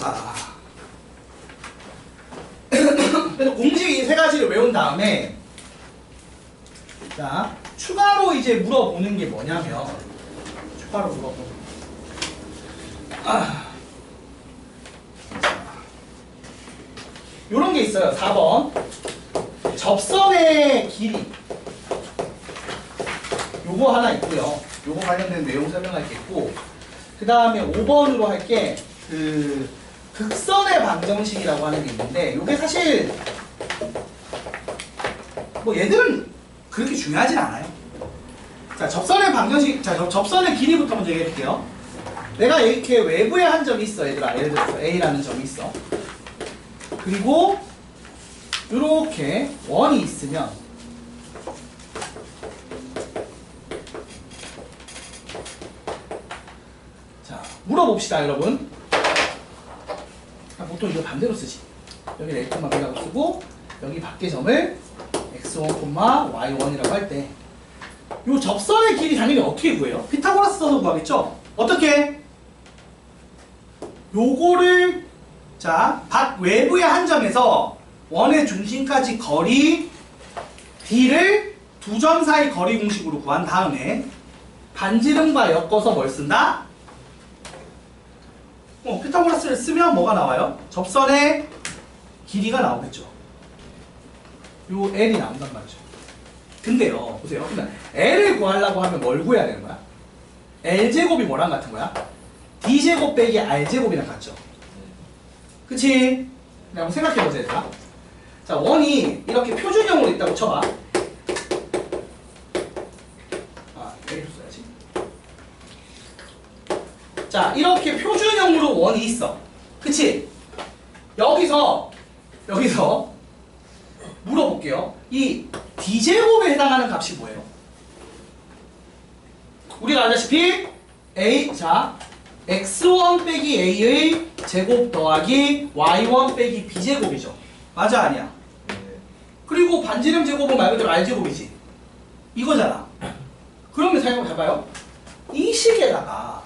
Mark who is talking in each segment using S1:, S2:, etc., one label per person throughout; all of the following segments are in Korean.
S1: 자. 그래서 공식 이 세 가지를 외운 다음에 자, 추가로 이제 물어보는 게 뭐냐면 추가로 물어보는 요런 게 있어요. 4번 접선의 길이 요거 하나 있고요. 요거 관련된 내용 설명할 게 있고 그 다음에 5번으로 할 게 그 극선의 방정식이라고 하는 게 있는데 요게 사실 뭐 얘들은 그렇게 중요하진 않아요. 자, 접선의 방정식, 자, 접선의 길이부터 먼저 얘기해 볼게요. 내가 이렇게 외부에 한 점이 있어, 얘들아. 예를 들어서 A라는 점이 있어. 그리고 이렇게 원이 있으면 자, 물어봅시다, 여러분. 보통 이거 반대로 쓰지. 여기 A, B라고 쓰고 여기 밖의 점을 x1, y1이라고 할 때 이 접선의 길이 당연히 어떻게 구해요? 피타고라스 써서 구하겠죠? 어떻게? 요거를 자, 밖 외부의 한 점에서 원의 중심까지 거리 d를 두 점 사이 거리 공식으로 구한 다음에 반지름과 엮어서 뭘 쓴다? 피타고라스를 쓰면 뭐가 나와요? 접선의 길이가 나오겠죠. 요 L이 나온단 말이죠. 근데요, 보세요. 그러면 L을 구하려고 하면 뭘 구해야 되는 거야? L제곱이 뭐랑 같은 거야? D제곱 빼기 R제곱이랑 같죠? 그치? 한번 생각해보세요, 얘들아. 자, 원이 이렇게 표준형으로 있다고 쳐봐. L을 써야지. 자, 이렇게 표준형으로 원이 있어. 그치? 여기서 물어볼게요. 이 D제곱에 해당하는 값이 뭐예요? 우리가 알다시피 A, 자, x1 빼기 a의 제곱 더하기 y1 빼기 b제곱이죠. 맞아, 아니야? 그리고 반지름 제곱은 말 그대로 r제곱이지. 이거잖아. 그러면 생각해봐요. 이 식에다가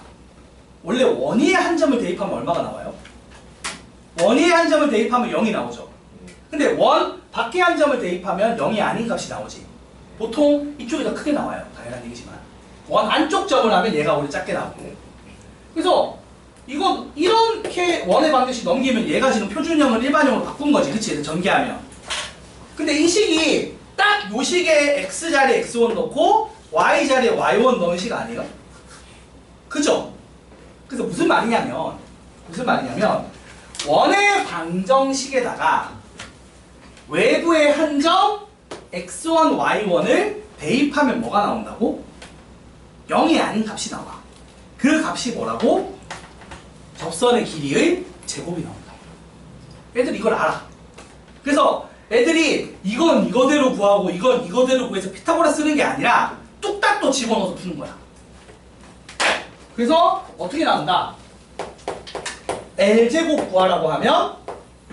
S1: 원래 원위의 한 점을 대입하면 얼마가 나와요? 원위의 한 점을 대입하면 0이 나오죠. 근데 원 밖에 한 점을 대입하면 0이 아닌 값이 나오지. 보통 이쪽이 더 크게 나와요. 당연한 얘기지만 원 안쪽 점을 하면 얘가 오히려 작게 나오고. 그래서 이건 이렇게 원의 방정식 넘기면 얘가 지금 표준형을 일반형으로 바꾼 거지. 그치? 전개하면. 근데 이 식이 딱 요 식에 x자리에 x1 넣고 y자리에 y1 넣은 식 아니에요? 그죠? 그래서 무슨 말이냐면 원의 방정식에다가 외부의 한 점 x1, y1을 대입하면 뭐가 나온다고? 0이 아닌 값이 나와. 그 값이 뭐라고? 접선의 길이의 제곱이 나온다. 애들이 이걸 알아. 그래서 애들이 이건 이거대로 구하고 이건 이거대로 구해서 피타고라스 쓰는 게 아니라 뚝딱 또 집어넣어서 푸는 거야. 그래서 어떻게 나온다? L제곱 구하라고 하면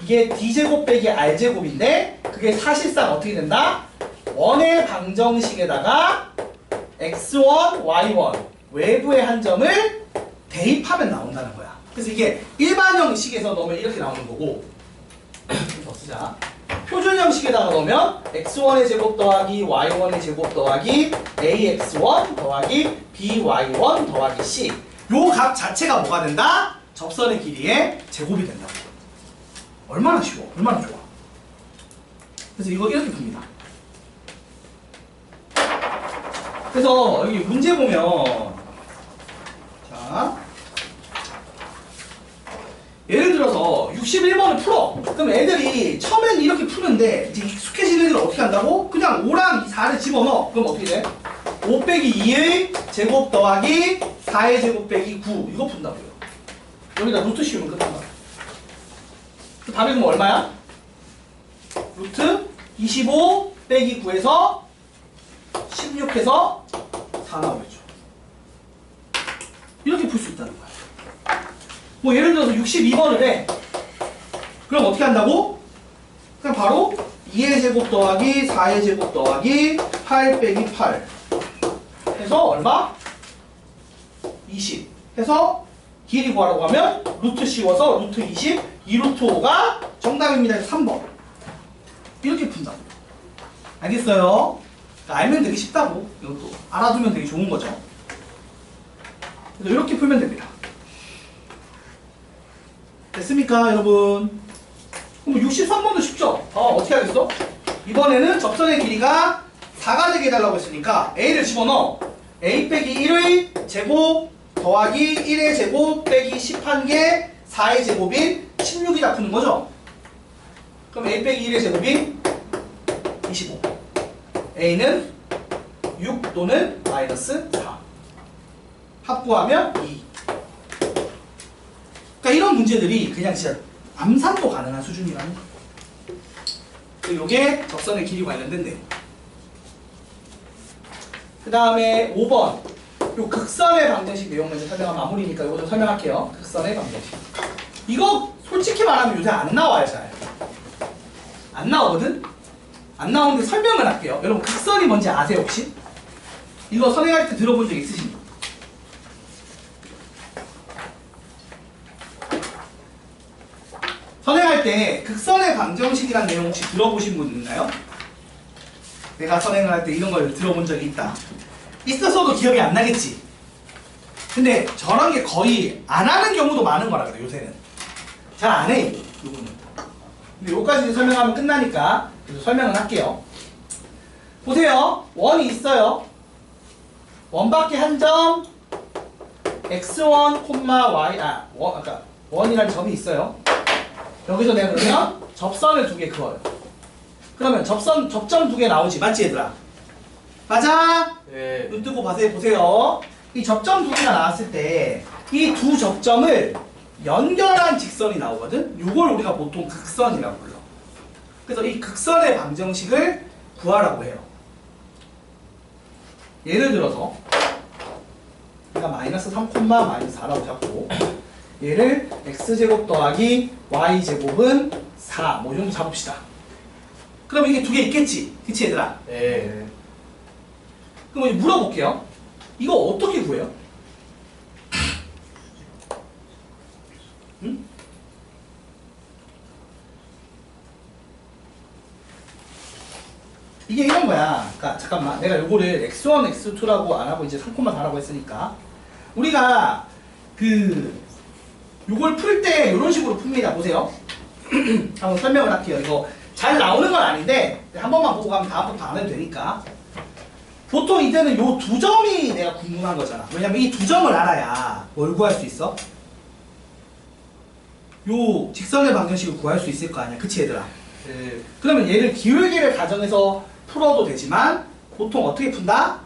S1: 이게 D제곱 빼기 R제곱인데 그게 사실상 어떻게 된다? 원의 방정식에다가 x1, y1 외부의 한 점을 대입하면 나온다는 거야. 그래서 이게 일반 형식에서 넣으면 이렇게 나오는 거고 더 쓰자. 표준 형식에다가 넣으면 x1의 제곱 더하기 y1의 제곱 더하기 ax1 더하기 by1 더하기 c 요 값 자체가 뭐가 된다? 접선의 길이의 제곱이 된다고. 얼마나 쉬워? 얼마나 좋아? 그래서 이거 이렇게 풉니다. 그래서 여기 문제 보면 자 예를 들어서 61번을 풀어. 그럼 애들이 처음에는 이렇게 푸는데 이제 익숙해지는 애들은 어떻게 한다고? 그냥 5랑 4를 집어넣어. 그럼 어떻게 돼? 5 빼기 2의 제곱 더하기 4의 제곱 빼기 9 이거 푼다고요. 여기다 루트 씌우면 끝난다. 그 답이 그럼 얼마야? 루트 25 빼기 9에서 16해서 4 나오겠죠. 이렇게 풀 수 있다는 거야. 뭐 예를 들어서 62번을 해. 그럼 어떻게 한다고? 그냥 바로 2의 제곱 더하기 4의 제곱 더하기 8 빼기 8 해서 얼마? 20 해서 길이 구하라고 하면 루트 씌워서 루트 20, 2루트 5가 정답입니다. 3번. 이렇게 푼다. 알겠어요? 그러니까 알면 되게 쉽다고. 이것도 알아두면 되게 좋은 거죠. 그래서 이렇게 풀면 됩니다. 됐습니까, 여러분? 그럼 63번도 쉽죠? 어떻게 하겠어? 이번에는 접선의 길이가 4가 되게 해달라고 했으니까 A를 집어넣어. A 빼기 1의 제곱 더하기 1의 제곱 빼기 10한 개 4의 제곱인 16이다 푸는 거죠? 그럼 A 빼기 1의 제곱이 25. A는 6 또는 마이너스 4. 합구하면 2. 그러니까 이런 문제들이 그냥 진짜 암산도 가능한 수준이라는 거. 이게 접선의 길이 관련된 내용. 그 다음에 5번. 요 극선의 방정식 내용 먼저 설명하면 마무리니까 이거 좀 설명할게요. 극선의 방정식. 이거 솔직히 말하면 요새 안 나와요, 잘. 안 나오거든? 안 나오는데 설명을 할게요. 여러분 극선이 뭔지 아세요, 혹시? 이거 선행할 때 들어본 적 있으십니까? 선행할 때 극선의 방정식이라는 내용 혹시 들어보신 분 있나요? 내가 선행을 할 때 이런 걸 들어본 적이 있다. 있어서도 기억이 안 나겠지. 근데 저런 게 거의 안 하는 경우도 많은 거라 그래요, 요새는. 잘 안 해, 이거는. 근데 요까지 설명하면 끝나니까 그래서 설명을 할게요. 보세요. 원이 있어요. 원밖에 한 점 x1, y 아까 원이라는 점이 있어요. 여기서 내가 그러면 접선을 2개 그어요. 그러면 접점 2개 나오지, 맞지 얘들아? 맞아?
S2: 네.
S1: 눈 뜨고 보세요. 이 접점 2개가 나왔을 때 이 두 접점을 연결한 직선이 나오거든? 이걸 우리가 보통 극선이라고 불러. 그래서 이 극선의 방정식을 구하라고 해요. 예를 들어서 내가 마이너스 3, 마이너스 4라고 잡고 얘를 x제곱 더하기 y제곱은 4 뭐 이 정도 잡읍시다. 그럼 이게 2개 있겠지? 그치 얘들아?
S2: 네.
S1: 그럼 이제 물어볼게요. 이거 어떻게 구해요? 응? 이게 이런 거야. 그러니까 잠깐만, 내가 요거를 x1, x2라고 안 하고 이제 3,4라고 했으니까 우리가 요걸 풀 때 이런 식으로 풉니다. 보세요. 한번 설명을 할게요. 이거 잘 나오는 건 아닌데 한 번만 보고 가면 다음부터 안 해도 되니까. 보통 이제는 요 두 점이 내가 궁금한 거잖아. 왜냐면 이 두 점을 알아야 뭘 구할 수 있어? 요 직선의 방정식을 구할 수 있을 거 아니야. 그치 얘들아?
S2: 네.
S1: 그러면 얘를 기울기를 가정해서 풀어도 되지만 보통 어떻게 푼다?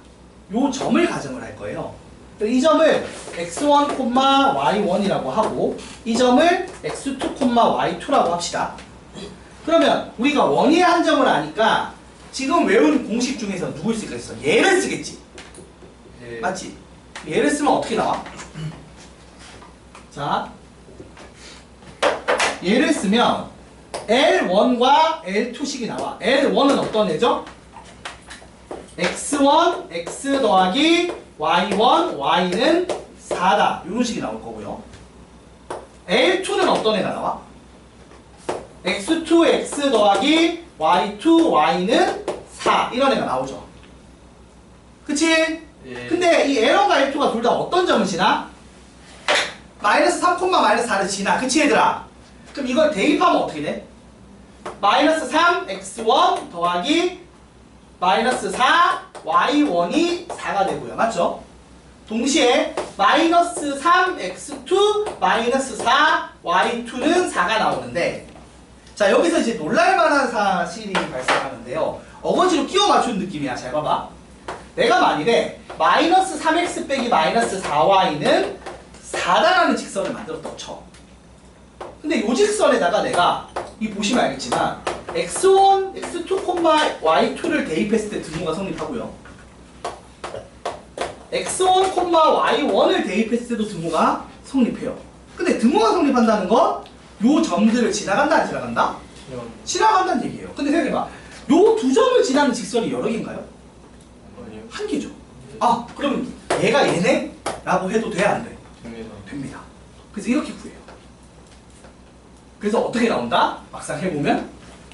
S1: 요 점을 가정을 할 거예요. 이 점을 x1, y1이라고 하고 이 점을 x2, y2라고 합시다. 그러면 우리가 원위의 한 점을 아니까 지금 외운 공식 중에서 누굴 쓰겠어? 얘를 쓰겠지.
S2: 네.
S1: 맞지? 얘를 쓰면 어떻게 나와? 자, 얘를 쓰면 L1과 L2식이 나와. L1은 어떤 애죠? x1, x 더하기 y1, y는 4다. 이런 식이 나올 거고요. L2는 어떤 애가 나와? x2, x 더하기 y2, y는 4. 이런 애가 나오죠. 그치?
S2: 예.
S1: 근데 이 L1과 L2가 둘 다 어떤 점을 지나? 마이너스 3, 마이너스 4를 지나. 그치 얘들아? 그럼 이걸 대입하면 어떻게 돼? 마이너스 3, x1 더하기 마이너스 4, y1이 4가 되고요. 맞죠? 동시에 마이너스 3, x2, 마이너스 4, y2는 4가 나오는데 자 여기서 이제 놀랄만한 사실이 발생하는데요. 어거지로 끼워 맞춘 느낌이야. 잘 봐봐. 내가 만일에 마이너스 3x 빼기 마이너스 4y는 4다라는 직선을 만들었다고 쳐. 근데 이 직선에다가 내가 이 보시면 알겠지만 x1, x2, y2를 대입했을 때 등호가 성립하고요. x1, y1을 대입했을 때도 등호가 성립해요. 근데 등호가 성립한다는 건 요 점들을 지나간다 안 지나간다? 지나간다는 얘기예요. 근데 생각해봐. 요 두 점을 지나는 직선이 여러 개인가요?
S2: 아니요.
S1: 한 개죠. 아 그러면 얘가 얘네? 라고 해도 돼 안 돼?
S2: 됩니다.
S1: 됩니다. 그래서 이렇게 구해요. 그래서 어떻게 나온다? 막상 해보면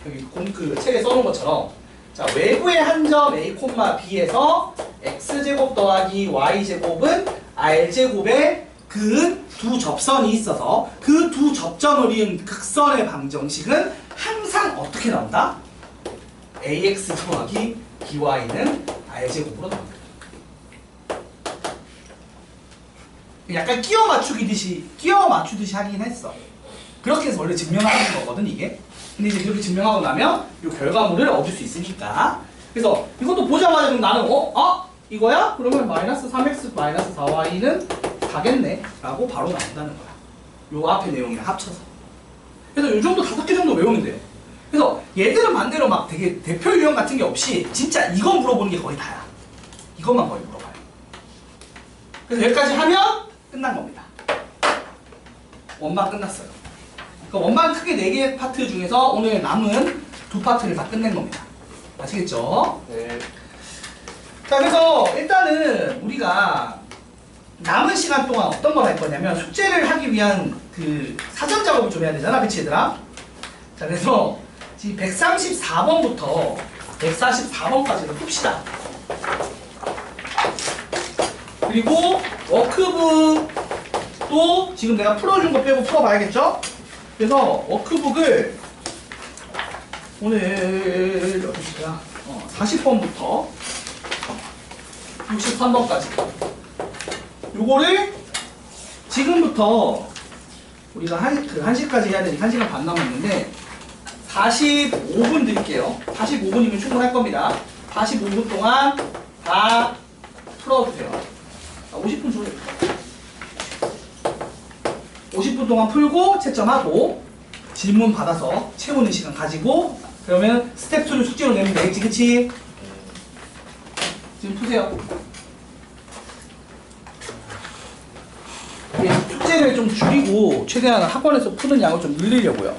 S1: 여기 그 책에 써놓은 것처럼 자 외부의 한 점 a, b에서 x제곱 더하기 y제곱은 r제곱의 그 두 접선이 있어서 그 두 접점을 이은 극선의 방정식은 항상 어떻게 나온다? ax 더하기 by는 r제곱으로 나옵니다. 약간 끼워 맞추듯이 하긴 했어. 그렇게 해서 원래 증명하는 거거든 이게. 근데 이제 그렇게 증명하고 나면 이 결과물을 얻을 수 있으니까. 그래서 이것도 보자마자 좀 나는 이거야? 그러면 마이너스 3x 마이너스 4y는 가겠네 라고 바로 나온다는 거야. 요 앞에 내용이랑 합쳐서. 그래서 요 정도 5개 정도 외우면 돼요. 그래서 얘들은 반대로 막 되게 대표 유형 같은 게 없이 진짜 이건 물어보는 게 거의 다야. 이것만 거의 물어봐요. 그래서 여기까지 하면 끝난 겁니다. 원반 끝났어요. 그러니까 원반 크게 4개 파트 중에서 오늘 남은 2파트를 다 끝낸 겁니다. 아시겠죠?
S2: 네.
S1: 자, 그래서 일단은 우리가 남은 시간 동안 어떤 걸 할 거냐면 숙제를 하기 위한 그 사전 작업을 좀 해야 되잖아. 그치 얘들아? 자, 그래서 지금 134번부터 144번까지를 풉시다. 그리고 워크북도 지금 내가 풀어준 거 빼고 풀어봐야겠죠? 그래서 워크북을 오늘 어디야? 40번부터 63번까지 요거를 지금부터 우리가 1시까지 해야 되니까 1시간 반 남았는데 45분 드릴게요. 45분이면 충분할 겁니다. 45분 동안 다 풀어주세요. 50분 줘요. 50분 동안 풀고 채점하고 질문 받아서 채우는 시간 가지고 그러면 스텝 2를 숙제로 내면 되겠지, 그치? 지금 푸세요. 숙제를 좀 줄이고 최대한 학원에서 푸는 양을 좀 늘리려고요.